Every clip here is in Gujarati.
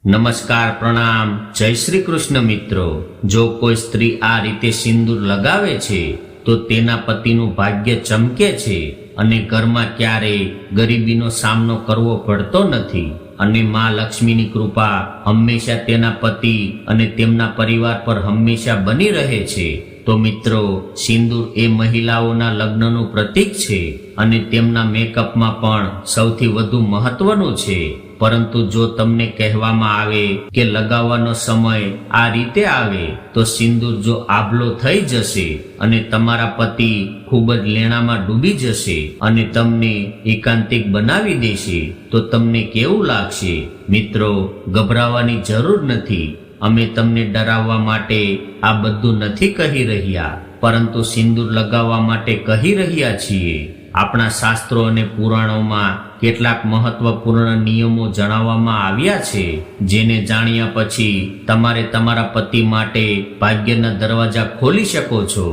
નમસ્કાર, પ્રણામ, જય શ્રી કૃષ્ણ મિત્રો। જો કોઈ સ્ત્રી આ રીતે સિંદૂર લગાવે છે તો તેના પતિનું ભાગ્ય ચમકે છે અને ઘરમાં ક્યારેય ગરીબીનો સામનો કરવો પડતો નથી અને માં લક્ષ્મીની કૃપા હંમેશા તેના પતિ અને તેમના પરિવાર પર હંમેશા બની રહે છે। તો મિત્રો, સિંદૂર એ મહિલાઓના લગ્નનું પ્રતીક છે અને તેમના મેકઅપમાં પણ સૌથી વધુ મહત્વનું છે। પરંતુ જો તમને કહેવામાં આવે કે લગાવવાનો સમય આ રીતે આવે તો સિંદૂર જો આભલો થઈ જશે અને તમારા પતિ ખૂબ જ લેણામાં ડૂબી જશે અને તમને એકાંતિક બનાવી દેશે તો તમને કેવું લાગશે? મિત્રો, ગભરાવાની જરૂર નથી। અમે તમને ડરાવવા માટે આ બધું નથી કહી રહ્યા, પરંતુ સિંદૂર લગાવવા માટે કહી રહ્યા છીએ। આપણા શાસ્ત્રો અને પુરાણોમાં કેટલાક મહત્વપૂર્ણ નિયમો જણાવવામાં આવ્યા છે, જેને જાણ્યા પછી તમારે તમારા પતિ માટે ભાગ્યના દરવાજા ખોલી શકો છો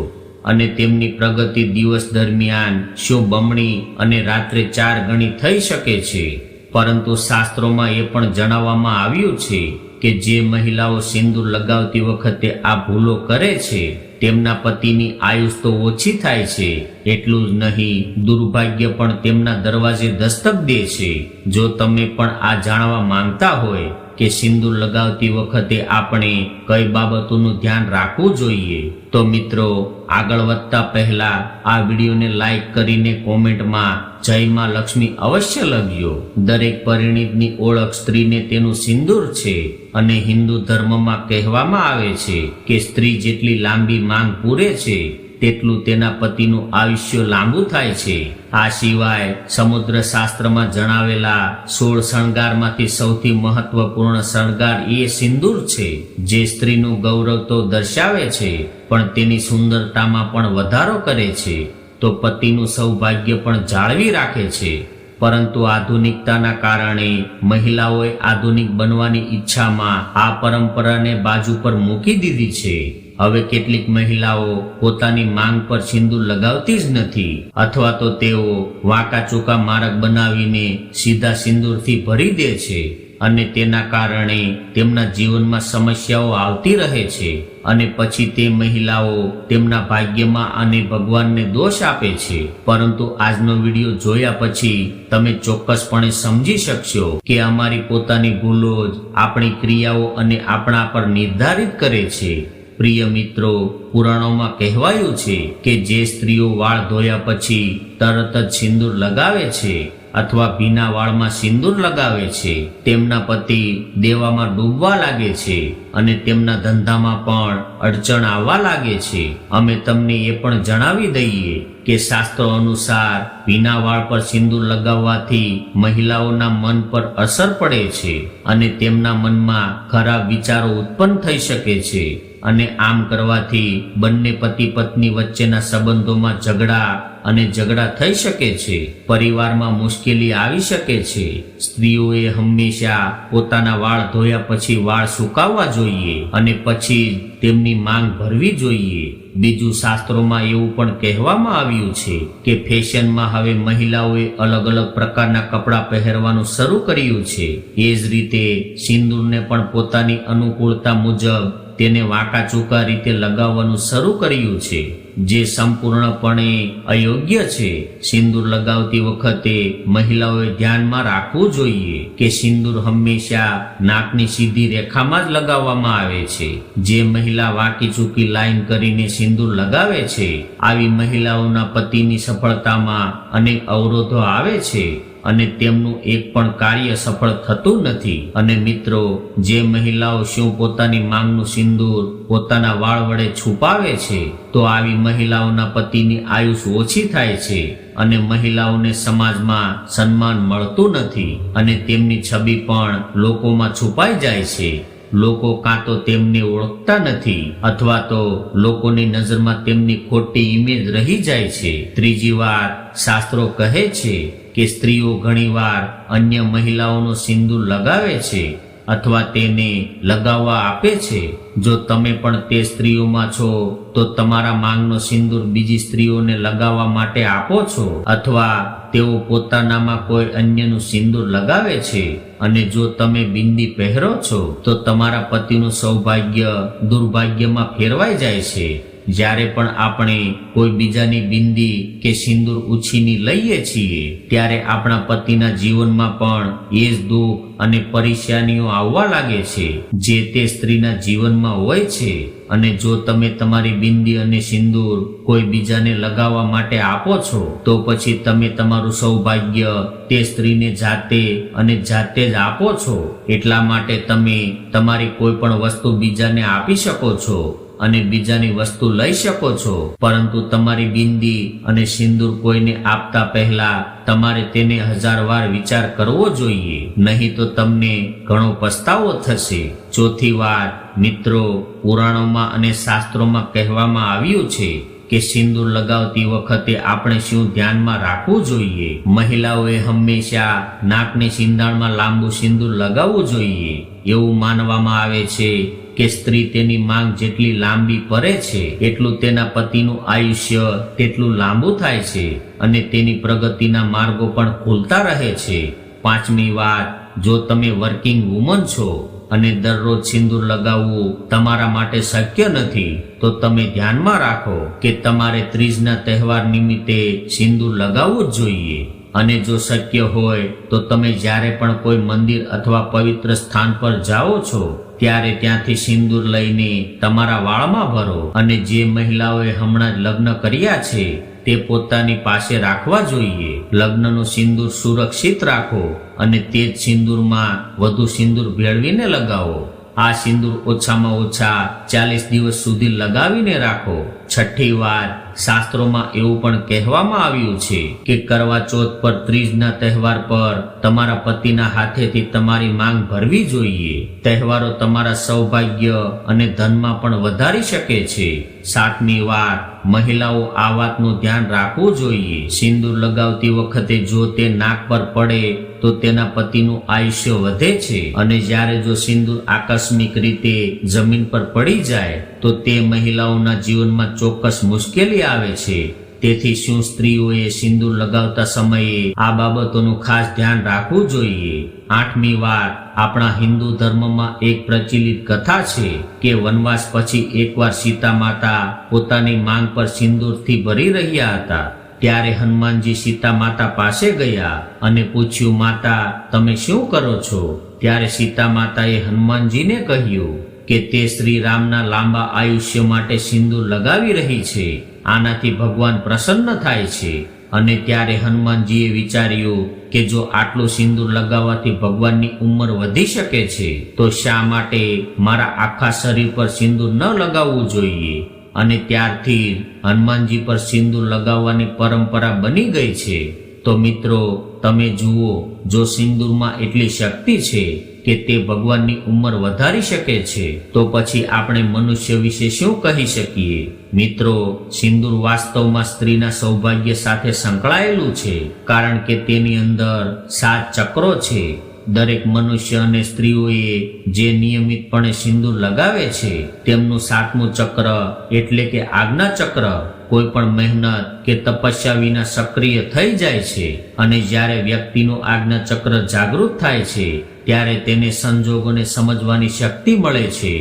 અને તેમની પ્રગતિ દિવસ દરમિયાન શું બમણી અને રાત્રે 4 ગણી થઈ શકે છે। પરંતુ શાસ્ત્રોમાં એ પણ જણાવવામાં આવ્યું છે કે જે મહિલાઓ સિંદૂર લગાવતી વખતે આ ભૂલો કરે છે તેમના પતિની આયુષ તો ઓછી થાય છે, એટલું જ નહીં, દુર્ભાગ્ય પણ તેમના દરવાજે દસ્તક દે છે। જો તમે પણ આ જાણવા માંગતા હોય કે સિંદૂર લગાવતી વખતે આપણે કઈ બાબતોનું ધ્યાન રાખવું જોઈએ તો મિત્રો, આગળ વધતા પહેલા આ વિડીયોને લાઈક કરીને કોમેન્ટમાં જય માં લક્ષ્મી અવશ્ય લખજો। દરેક પરિણીતની ઓળખ સ્ત્રીને તેનું સિંદૂર છે અને હિન્દુ ધર્મમાં કહેવામાં આવે છે કે સ્ત્રી જેટલી લાંબી માંગ પૂરે છે તેટલું તેના પતિનું આયુષ્ય લાંબુ થાય છે। આ સિવાય સમુદ્ર શાસ્ત્રમાં જણાવેલા 16 શણગારમાંથી સૌથી મહત્વપૂર્ણ શણગાર એ સિંદૂર છે, જે સ્ત્રીનું ગૌરવ તો દર્શાવે છે પણ તેની સુંદરતામાં પણ વધારો કરે છે, તો પતિનું સૌભાગ્ય પણ જાળવી રાખે છે। પરંતુ આધુનિકતાના કારણે મહિલાઓએ આધુનિક બનવાની ઈચ્છામાં આ પરંપરાને બાજુ પર મૂકી દીધી છે। હવે કેટલીક મહિલાઓ પોતાની માંગ પર સિંદૂર લગાવતી જ નથી અથવા તો તેઓ વાંકા ચૂકા માર્ગ બનાવીને સીધા સિંદૂરથી ભરી દે છે અને તેના કારણે તેમના જીવનમાં સમસ્યાઓ આવતી રહે છે અને પછી તે મહિલાઓ તેમના ભાગ્યમાં અને ભગવાનને દોષ આપે છે। પરંતુ આજનો વિડીયો જોયા પછી તમે ચોક્કસપણે સમજી શકશો કે અમારી પોતાની ભૂલો જ આપણી ક્રિયાઓ અને આપણા પર નિર્ધારિત કરે છે। પ્રિય મિત્રો, પુરાણોમાં કહેવાયું છે કે જે સ્ત્રીઓ વાળ ધોયા પછી તરત જ સિંદૂર લગાવે છે અથવા ભીના વાળમાં સિંદૂર લગાવે છે તેમના પતિ દેવામાં ડૂબવા લાગે છે અને તેમના ધંધામાં પણ અડચણ આવવા લાગે છે। અમે તમને એ પણ જણાવી દઈએ કે શાસ્ત્રો અનુસાર ભીના વાળ પર સિંદૂર લગાવવાથી મહિલાઓના મન પર અસર પડે છે અને તેમના મનમાં ખરાબ વિચારો ઉત્પન્ન થઈ શકે છે અને આમ કરવાથી બંને પતિ પત્ની વચ્ચેના સંબંધોમાં ઝઘડા થઈ શકે છે, પરિવારમાં મુશ્કેલી આવી શકે છે। સ્ત્રીઓએ હંમેશા પોતાના વાળ ધોયા પછી વાળ સુકાવવા જોઈએ અને પછી તેમની માંગ ભરવી જોઈએ। બીજું, શાસ્ત્રોમાં એવું પણ કહેવામાં આવ્યું છે કે ફેશનમાં હવે મહિલાઓએ અલગ અલગ પ્રકારના કપડાં પહેરવાનું શરૂ કર્યું છે। એ જ રીતે સિંદૂરને પણ પોતાની અનુકૂળતા મુજબ તેને વાંકા ચૂકા રીતે લગાવવાનું શરૂ કર્યું છે, જે સંપૂર્ણપણે અયોગ્ય છે। સિંદૂર લગાવતી વખતે મહિલાઓએ ધ્યાનમાં રાખવું જોઈએ કે સિંદૂર હંમેશા નાકની સીધી રેખામાં જ લગાવવામાં આવે છે। જે મહિલા વાંકી ચૂકી લાઈન કરીને સિંદૂર લગાવે છે, આવી મહિલાઓના પતિની સફળતામાં અનેક અવરોધો આવે છે અને તેમનું એક પણ કાર્ય સફળ થતું નથી। અને મિત્રો, જે મહિલાઓ શું પોતાની માંગનું સિંદૂર પોતાના વાળ વડે છુપાવે છે તો આવી મહિલાઓના પતિની આયુષ ઓછી થાય છે અને મહિલાઓને સમાજમાં સન્માન મળતું નથી અને તેમની છબી પણ લોકોમાં છુપાઈ જાય છે। લોકો કાં તો તેમને ઓળખતા નથી અથવા તો લોકોની નજરમાં તેમની ખોટી ઇમેજ રહી જાય છે। ત્રીજી વાત, શાસ્ત્રો કહે છે કે સ્ત્રીઓ ઘણીવાર અન્ય મહિલાઓનો સિંદૂર લગાવે છે અથવા તેને લગાવવા આપે છે. જો તમે પણ તે સ્ત્રીઓમાં છો તો તમારા માંગનો સિંદૂર બીજી સ્ત્રીઓને લગાવવા માટે આપો છો, અથવા તેઓ પોતાનામાં કોઈ અન્યનું સિંદૂર લગાવે છે. અને જો તમે બિંદી પહેરો છો તો તમારા પતિનું સૌભાગ્ય દુર્ભાગ્યમાં ફેરવાઈ જાય છે. જ્યારે પણ આપણે કોઈ બીજાની બિંદી કે સિંદૂર ઉછીની લઈએ છીએ ત્યારે આપણા પતિના જીવનમાં પણ એ જ દુઃખ અને પરેશાનીઓ આવવા લાગે છે જે તે સ્ત્રીના જીવનમાં હોય છે. અને જો તમે તમારી બિંદી અને સિંદૂર કોઈ બીજાને લગાવવા માટે આપો છો તો પછી તમે તમારું સૌભાગ્ય તે સ્ત્રીને જાતે જ આપો છો. એટલા માટે તમે તમારી કોઈ પણ વસ્તુ બીજાને આપી શકો છો અને બીજાની વસ્તુ લઈ શકો છો, પરંતુ તમારી બિંદી અને સિંદૂર કોઈને આપતા પહેલા તમારે તેને 1000 વાર વિચાર કરવો જોઈએ, નહીં તો તમને ઘણો પસ્તાવો થશે. ચોથી વાત, મિત્રો, પુરાણોમાં અને શાસ્ત્રોમાં કહેવામાં આવ્યું છે કે સિંદૂર લગાવતી વખતે આપણે શું ધ્યાનમાં રાખવું જોઈએ. મહિલાઓએ હંમેશા નાકને સિંધાણમાં લાંબુ સિંદૂર લગાવવું જોઈએ. એવું માનવામાં આવે છે કે સ્ત્રી તેની માંગ જેટલી લાંબી કરે છે એટલું તેના પતિનું આયુષ્ય તેટલું લાંબુ થાય છે અને તેની પ્રગતિના માર્ગો પણ ખુલતા રહે છે. પાંચમી વાત, જો તમે વર્કિંગ વુમન છો અને દરરોજ સિંદૂર લગાવવું તમારા માટે શક્ય નથી તો તમે ધ્યાનમાં રાખો કે તમારે ત્રીજના તહેવાર નિમિત્તે સિંદૂર લગાવવું જ જોઈએ. અને જો શક્ય હોય તો તમે જ્યારે પણ કોઈ મંદિર અથવા પવિત્ર સ્થાન પર જાઓ છો ત્યારે ત્યાંથી સિંદૂર લઈને તમારા વાળમાં ભરો. અને જે મહિલાઓએ હમણાં જ લગ્ન કર્યા છે તે પોતાની પાસે રાખવા જોઈએ. લગ્નનું સિંદૂર સુરક્ષિત રાખો અને તે જ સિંદૂરમાં વધુ સિંદૂર ભેળવીને લગાવો. આ સિંદૂર ઓછામાં ઓછા 40 દિવસ સુધી લગાવીને રાખો. છઠ્ઠી વાત, શાસ્ત્રોમાં એવું પણ કહેવામાં આવ્યું છે કે કરવા ચોથ પર ત્રીજના તહેવાર પર તમારા પતિના હાથેથી તમારી માંગ ભરવી જોઈએ. તહેવારો તમારા સૌભાગ્ય અને ધનમાં પણ વધારી શકે છે. સાતમી વાત, મહિલાઓ આ વાતનું ધ્યાન રાખવું જોઈએ. સિંદૂર લગાવતી વખતે જો તે નાક પર પડે તો તેના પતિનું આયુષ્ય વધે છે, અને જ્યારે જો સિંદૂર આકસ્મિક રીતે જમીન પર પડી જાય તો તે મહિલાઓના જીવનમાં ચોક્કસ મુશ્કેલી આવે છે. તેથી શું સ્ત્રીઓએ સિંદૂર લગાવતા સમયે આ બાબતોનું ખાસ ધ્યાન રાખવું જોઈએ. આઠમી વાત, આપણા હિન્દુ ધર્મમાં એક પ્રચલિત કથા છે કે વનવાસ પછી એકવાર સીતા માતા પોતાની માંગ પર સિંદૂરથી ભરી રહ્યા હતા. ત્યારે હનુમાનજી સીતા માતા પાસે ગયા અને પૂછ્યું, માતા, તમે શું કરો છો? ત્યારે સીતા માતાએ હનુમાનજીને કહ્યું કે તે શ્રી રામના લાંબા આયુષ્ય માટે સિંદૂર લગાવી રહી છે. આનાથી ભગવાન પ્રસન્ન થાય છે. અને ત્યારે હનુમાનજીએ વિચાર્યું કે જો આટલું સિંદૂર લગાવવાથી ભગવાનની ઉંમર વધી શકે છે તો શા માટે મારા આખા શરીર પર સિંદૂર ન લગાવવું જોઈએ. અને ત્યારથી હનુમાનજી પર સિંદૂર લગાવવાની પરંપરા બની ગઈ છે. તો મિત્રો, તમે જુઓ, જો સિંદૂરમાં એટલી શક્તિ છે કે તે ભગવાનની ઉંમર વધારી શકે છે તો પછી આપણે મનુષ્ય વિશે શું કહી શકીએ. મિત્રો, સિંદૂર વાસ્તવમાં સ્ત્રીના સૌભાગ્ય સાથે સંકળાયેલું છે, કારણ કે તેની અંદર 7 ચક્રો છે. દરેક મનુષ્ય અને સ્ત્રીઓએ જે નિયમિતપણે સિંદૂર લગાવે છે તેમનું 7મું ચક્ર એટલે કે આજ્ઞા ચક્ર કોઈ પણ મહેનત કે તપસ્યા વિના સક્રિય થઈ જાય છે. અને જ્યારે વ્યક્તિનું આજ્ઞા ચક્ર જાગૃત થાય છે ત્યારે તેને સંજોગોને સમજવાની શક્તિ મળે છે.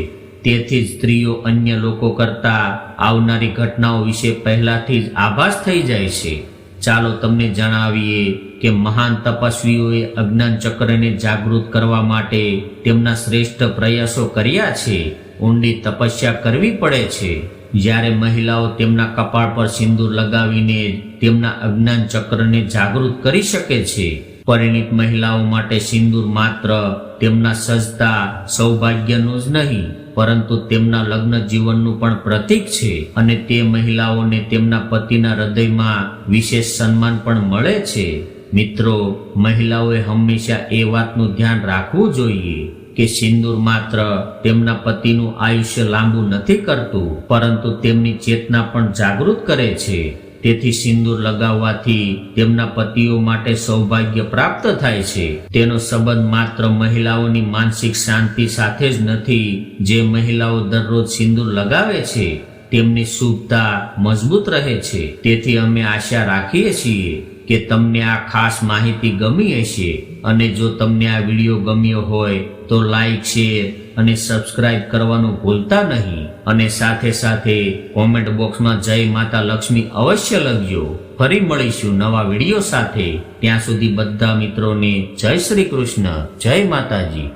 તેથી જ સ્ત્રીઓ અન્ય લોકો કરતા આવનારી ઘટનાઓ વિશે પહેલાથી જ આભાસ થઈ જાય છે. ચાલો તમને જણાવીએ કે મહાન તપસ્વીઓએ અજ્ઞાન ચક્રને જાગૃત કરવા માટે તેમના શ્રેષ્ઠ પ્રયાસો કર્યા છે. ઊંડી તપસ્યા કરવી પડે છે. જ્યારે મહિલાઓ તેમના કપાળ પર સિંદૂર લગાવીને તેમના અજ્ઞાન ચક્રને જાગૃત કરી શકે છે. પરિણીત મહિલાઓ માટે સિંદૂર માત્ર તેમના સજતા સૌભાગ્યનું જ નહીં પરંતુ તેમના લગ્ન જીવનનું પણ પ્રતીક છે. અને તે મહિલાઓને તેમના પતિના હૃદયમાં વિશેષ સન્માન પણ મળે છે. મિત્રો, મહિલાઓએ હંમેશા એ વાતનું ધ્યાન રાખવું જોઈએ કે સિંદૂર માત્ર તેમના પતિનું આયુષ્ય લાંબુ નથી કરતું પરંતુ તેમની ચેતના પણ જાગૃત કરે છે. તેથી સિંદૂર લગાવવાથી તેમના પતિઓ માટે સૌભાગ્ય પ્રાપ્ત થાય છે. તેનો સંબંધ માત્ર મહિલાઓની માનસિક શાંતિ સાથે જ નથી. જે મહિલાઓ દરરોજ સિંદૂર લગાવે છે તેમની શુભતા મજબૂત રહે છે. તેથી અમે આશા રાખીએ છીએ કે તમને આ ખાસ માહિતી ગમી હશે, અને જો તમને આ વિડીયો ગમ્યો હોય તો લાઈક, શેર અને સબસ્ક્રાઇબ કરવાનું ભૂલતા નહીં. અને સાથે સાથે કોમેન્ટ બોક્સમાં જય માતા લક્ષ્મી અવશ્ય લખજો. ફરી મળીશું નવા વિડીયો સાથે. ત્યાં સુધી બધા મિત્રોને જય શ્રી કૃષ્ણ, જય માતાજી.